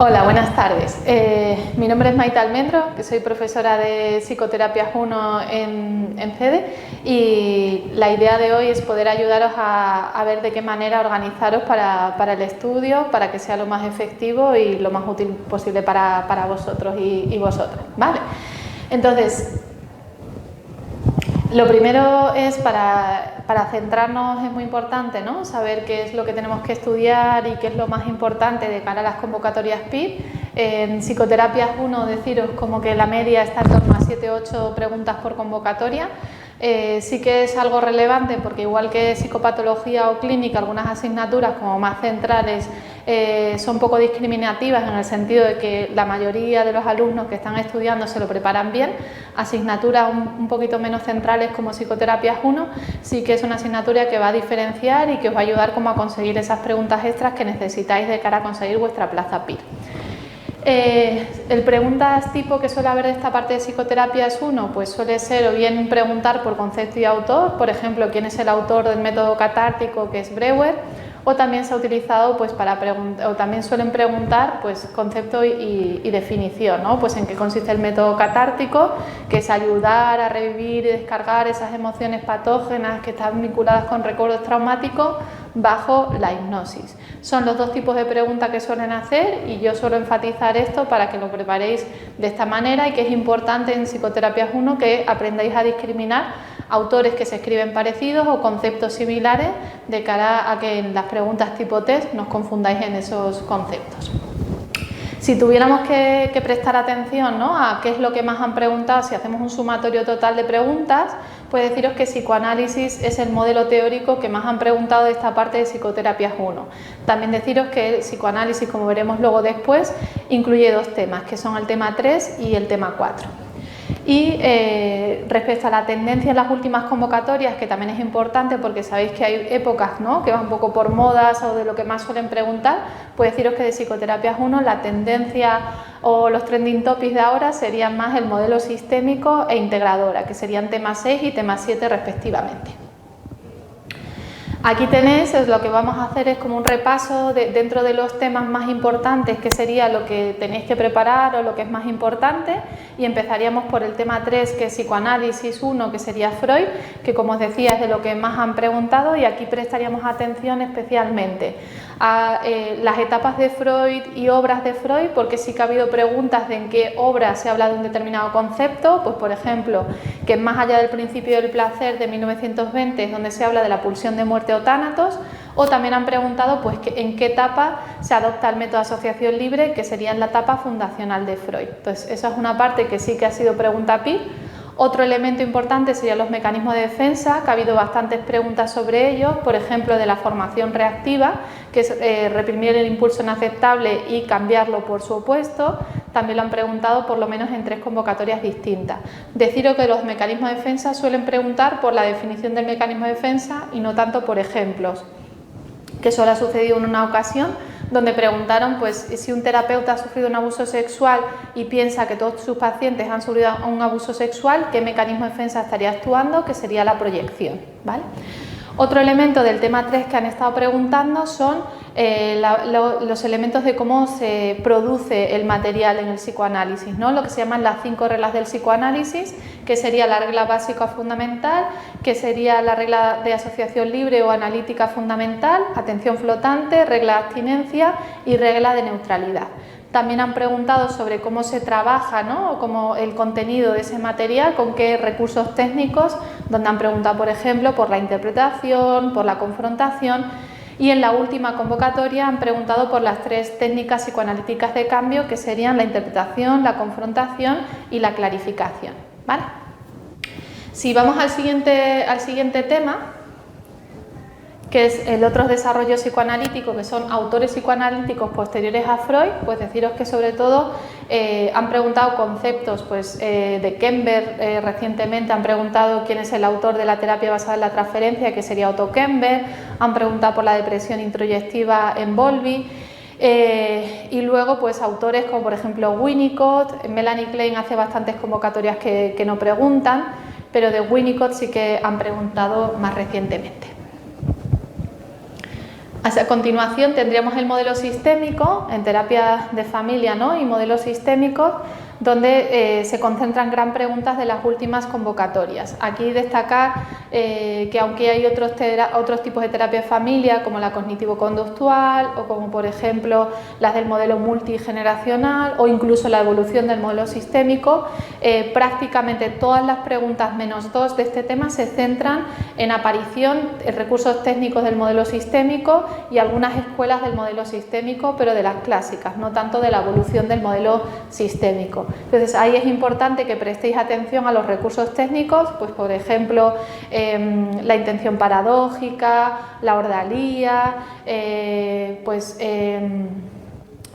Hola, buenas tardes. Mi nombre es Maite Almendro, que soy profesora de Psicoterapias 1 en CEDE, y la idea de hoy es poder ayudaros a ver de qué manera organizaros para el estudio, para que sea lo más efectivo y lo más útil posible para vosotros y vosotras, ¿vale? Entonces, lo primero es para centrarnos, es muy importante, ¿no?, saber qué es lo que tenemos que estudiar y qué es lo más importante de cara a las convocatorias PIR. En Psicoterapias 1 deciros como que la media está en torno a 7-8 preguntas por convocatoria. Sí que es algo relevante porque igual que psicopatología o clínica, algunas asignaturas como más centrales son poco discriminativas en el sentido de que la mayoría de los alumnos que están estudiando se lo preparan bien. Asignaturas un poquito menos centrales como Psicoterapias 1 sí que es una asignatura que va a diferenciar y que os va a ayudar como a conseguir esas preguntas extras que necesitáis de cara a conseguir vuestra plaza PIR. El preguntas tipo que suele haber de esta parte de Psicoterapias 1, pues suele ser o bien preguntar por concepto y autor, por ejemplo, quién es el autor del método catártico, que es Breuer, o también se ha utilizado pues o también suelen preguntar pues concepto y definición, ¿no? Pues en qué consiste el método catártico, que es ayudar a revivir y descargar esas emociones patógenas que están vinculadas con recuerdos traumáticos bajo la hipnosis. Son los dos tipos de preguntas que suelen hacer y yo suelo enfatizar esto para que lo preparéis de esta manera, y que es importante en Psicoterapias 1 que aprendáis a discriminar autores que se escriben parecidos o conceptos similares de cara a que en las preguntas tipo test no os confundáis en esos conceptos. Si tuviéramos que prestar atención, ¿no?, a qué es lo que más han preguntado, si hacemos un sumatorio total de preguntas, pues deciros que psicoanálisis es el modelo teórico que más han preguntado de esta parte de Psicoterapias 1. También deciros que el psicoanálisis, como veremos luego después, incluye dos temas, que son el tema 3 y el tema 4. Y respecto a la tendencia en las últimas convocatorias, que también es importante porque sabéis que hay épocas, ¿no?, que van un poco por modas o de lo que más suelen preguntar, pues deciros que de Psicoterapias 1 la tendencia o los trending topics de ahora serían más el modelo sistémico e integradora, que serían tema 6 y tema 7 respectivamente. Aquí tenéis, lo que vamos a hacer es como un repaso dentro de los temas más importantes, que sería lo que tenéis que preparar o lo que es más importante, y empezaríamos por el tema 3, que es psicoanálisis 1, que sería Freud, que como os decía es de lo que más han preguntado, y aquí prestaríamos atención especialmente a las etapas de Freud y obras de Freud, porque sí que ha habido preguntas de en qué obra se habla de un determinado concepto, pues por ejemplo, que Más allá del principio del placer de 1920 es donde se habla de la pulsión de muerte o tánatos, o también han preguntado pues en qué etapa se adopta el método de asociación libre, que sería en la etapa fundacional de Freud. Entonces esa es una parte que sí que ha sido pregunta PIR. Otro elemento importante serían los mecanismos de defensa, que ha habido bastantes preguntas sobre ellos, por ejemplo de la formación reactiva, que es reprimir el impulso inaceptable y cambiarlo por su opuesto. También lo han preguntado por lo menos en 3 convocatorias distintas. Deciros que los mecanismos de defensa suelen preguntar por la definición del mecanismo de defensa y no tanto por ejemplos, que solo ha sucedido en una ocasión, donde preguntaron pues si un terapeuta ha sufrido un abuso sexual y piensa que todos sus pacientes han sufrido un abuso sexual, ¿qué mecanismo de defensa estaría actuando?, que sería la proyección, ¿vale? Otro elemento del tema 3 que han estado preguntando son los elementos de cómo se produce el material en el psicoanálisis, ¿no?, lo que se llaman las 5 reglas del psicoanálisis, que sería la regla básica fundamental, que sería la regla de asociación libre o analítica fundamental, atención flotante, regla de abstinencia y regla de neutralidad. También han preguntado sobre cómo se trabaja, ¿no?, o cómo el contenido de ese material, con qué recursos técnicos, donde han preguntado, por ejemplo, por la interpretación, por la confrontación, y en la última convocatoria han preguntado por las 3 técnicas psicoanalíticas de cambio, que serían la interpretación, la confrontación y la clarificación, ¿vale? Si vamos al siguiente tema, que es el otro desarrollo psicoanalítico, que son autores psicoanalíticos posteriores a Freud, pues deciros que sobre todo han preguntado conceptos pues, de Kember. Recientemente han preguntado quién es el autor de la terapia basada en la transferencia, que sería Otto Kember. Han preguntado por la depresión introyectiva en Bowlby. Y luego pues autores como por ejemplo Winnicott. Melanie Klein hace bastantes convocatorias que no preguntan, pero de Winnicott sí que han preguntado más recientemente. A continuación tendríamos el modelo sistémico en terapia de familia, ¿no? Y modelos sistémicos donde se concentran gran preguntas de las últimas convocatorias. Aquí destacar que aunque hay otros tipos de terapia de familia como la cognitivo-conductual o como por ejemplo las del modelo multigeneracional o incluso la evolución del modelo sistémico, prácticamente todas las preguntas menos 2 de este tema se centran en aparición en recursos técnicos del modelo sistémico y algunas escuelas del modelo sistémico, pero de las clásicas, no tanto de la evolución del modelo sistémico. Entonces ahí es importante que prestéis atención a los recursos técnicos, pues por ejemplo la intención paradójica, la ordalía,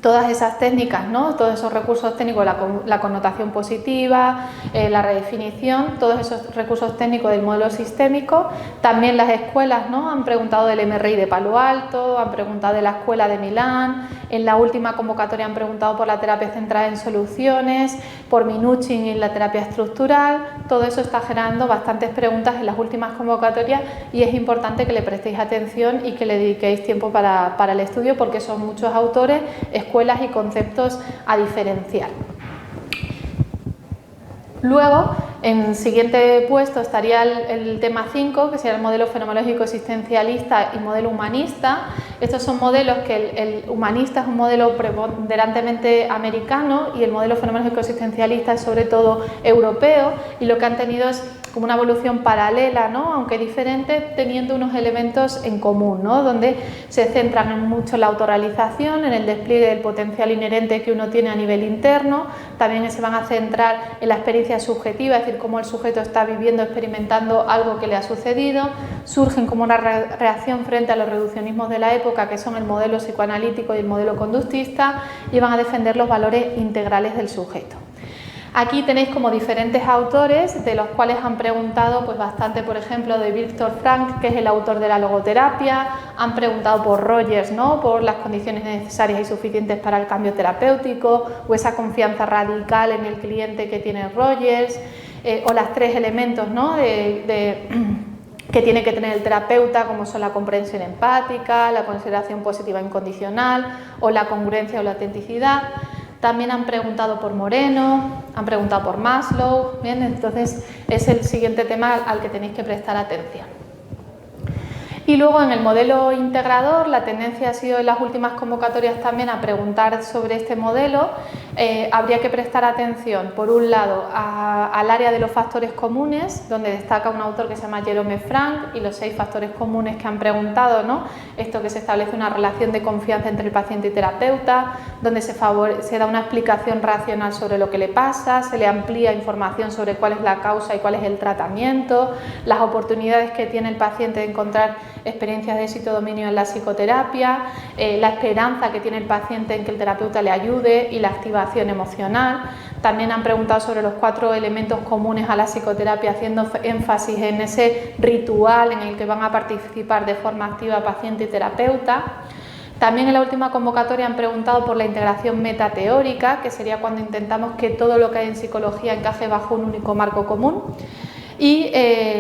todas esas técnicas, ¿no? Todos esos recursos técnicos, la connotación positiva, la redefinición, todos esos recursos técnicos del modelo sistémico. También las escuelas, ¿no? Han preguntado del MRI de Palo Alto, han preguntado de la Escuela de Milán, en la última convocatoria han preguntado por la terapia centrada en soluciones, por Minuchin y la terapia estructural. Todo eso está generando bastantes preguntas en las últimas convocatorias y es importante que le prestéis atención y que le dediquéis tiempo para el estudio porque son muchos autores, escuelas y conceptos a diferenciar. Luego, en siguiente puesto estaría el tema 5, que sería el modelo fenomenológico existencialista y modelo humanista. Estos son modelos que el humanista es un modelo preponderantemente americano y el modelo fenomenológico existencialista es sobre todo europeo, y lo que han tenido es como una evolución paralela, ¿no? Aunque diferente, teniendo unos elementos en común, ¿no? Donde se centran mucho en la autorrealización, en el despliegue del potencial inherente que uno tiene a nivel interno. También se van a centrar en la experiencia subjetiva, es decir, cómo el sujeto está viviendo, experimentando algo que le ha sucedido. Surgen como una reacción frente a los reduccionismos de la época, que son el modelo psicoanalítico y el modelo conductista, y van a defender los valores integrales del sujeto. Aquí tenéis como diferentes autores, de los cuales han preguntado pues bastante, por ejemplo, de Viktor Frankl, que es el autor de la logoterapia. Han preguntado por Rogers, ¿no? Por las condiciones necesarias y suficientes para el cambio terapéutico, o esa confianza radical en el cliente que tiene Rogers, o los 3 elementos, ¿no? que tiene que tener el terapeuta, como son la comprensión empática, la consideración positiva incondicional o la congruencia o la autenticidad. También han preguntado por Moreno, han preguntado por Maslow. Bien, entonces es el siguiente tema al que tenéis que prestar atención. Y luego en el modelo integrador la tendencia ha sido en las últimas convocatorias también a preguntar sobre este modelo. Habría que prestar atención, por un lado, al área de los factores comunes, donde destaca un autor que se llama Jerome Frank, y los 6 factores comunes que han preguntado, ¿no? Esto que se establece una relación de confianza entre el paciente y terapeuta, donde se da una explicación racional sobre lo que le pasa, se le amplía información sobre cuál es la causa y cuál es el tratamiento, las oportunidades que tiene el paciente de encontrar experiencias de éxito dominio en la psicoterapia, la esperanza que tiene el paciente en que el terapeuta le ayude y la activación emocional. También han preguntado sobre los 4 elementos comunes a la psicoterapia, haciendo énfasis en ese ritual en el que van a participar de forma activa paciente y terapeuta. También en la última convocatoria han preguntado por la integración metateórica, que sería cuando intentamos que todo lo que hay en psicología encaje bajo un único marco común, y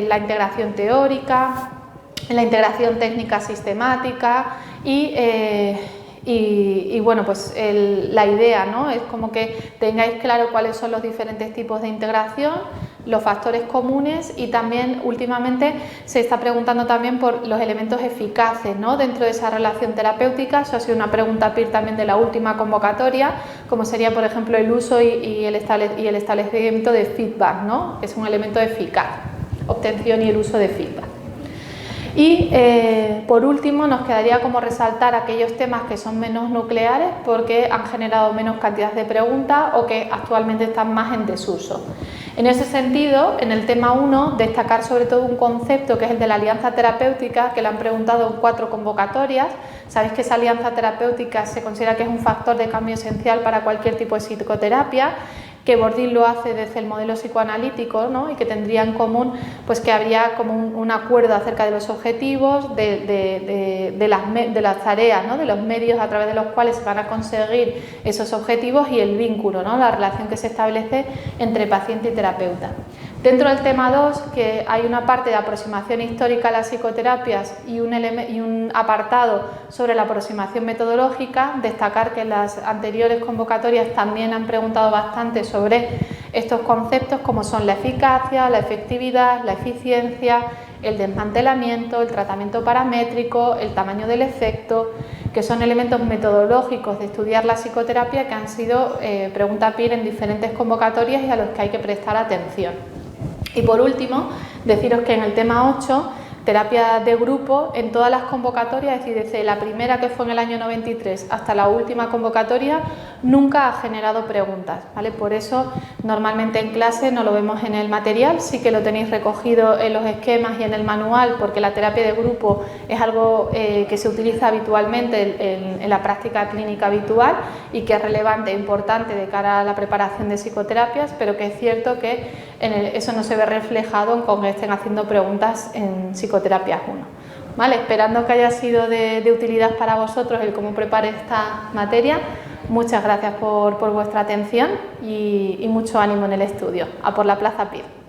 la integración teórica, la integración técnica sistemática y bueno, pues la idea, ¿no? Es como que tengáis claro cuáles son los diferentes tipos de integración, los factores comunes, y también últimamente se está preguntando también por los elementos eficaces, ¿no? Dentro de esa relación terapéutica. Eso ha sido una pregunta PIR también de la última convocatoria, como sería por ejemplo el uso y el establecimiento de feedback, ¿no? Que es un elemento eficaz, obtención y el uso de feedback. Y por último nos quedaría como resaltar aquellos temas que son menos nucleares porque han generado menos cantidad de preguntas o que actualmente están más en desuso. En ese sentido, en el tema 1, destacar sobre todo un concepto que es el de la alianza terapéutica, que le han preguntado en 4 convocatorias. Sabéis que esa alianza terapéutica se considera que es un factor de cambio esencial para cualquier tipo de psicoterapia, que Bourdieu lo hace desde el modelo psicoanalítico, ¿no? Y que tendría en común pues que habría como un acuerdo acerca de los objetivos, de las tareas, ¿no? De los medios a través de los cuales se van a conseguir esos objetivos y el vínculo, ¿no? La relación que se establece entre paciente y terapeuta. Dentro del tema 2, que hay una parte de aproximación histórica a las psicoterapias y un apartado sobre la aproximación metodológica, destacar que en las anteriores convocatorias también han preguntado bastante sobre estos conceptos como son la eficacia, la efectividad, la eficiencia, el desmantelamiento, el tratamiento paramétrico, el tamaño del efecto, que son elementos metodológicos de estudiar la psicoterapia que han sido pregunta PIR en diferentes convocatorias y a los que hay que prestar atención. Y por último, deciros que en el tema 8, terapia de grupo, en todas las convocatorias, es decir, desde la primera que fue en el año 93 hasta la última convocatoria, nunca ha generado preguntas, ¿vale? Por eso, normalmente en clase no lo vemos en el material, sí que lo tenéis recogido en los esquemas y en el manual, porque la terapia de grupo es algo que se utiliza habitualmente en la práctica clínica habitual y que es relevante e importante de cara a la preparación de psicoterapias, pero que es cierto que eso no se ve reflejado con que estén haciendo preguntas en psicoterapias 1. ¿Vale? Esperando que haya sido de utilidad para vosotros el cómo prepare esta materia. Muchas gracias por vuestra atención y mucho ánimo en el estudio. A por la plaza PIR.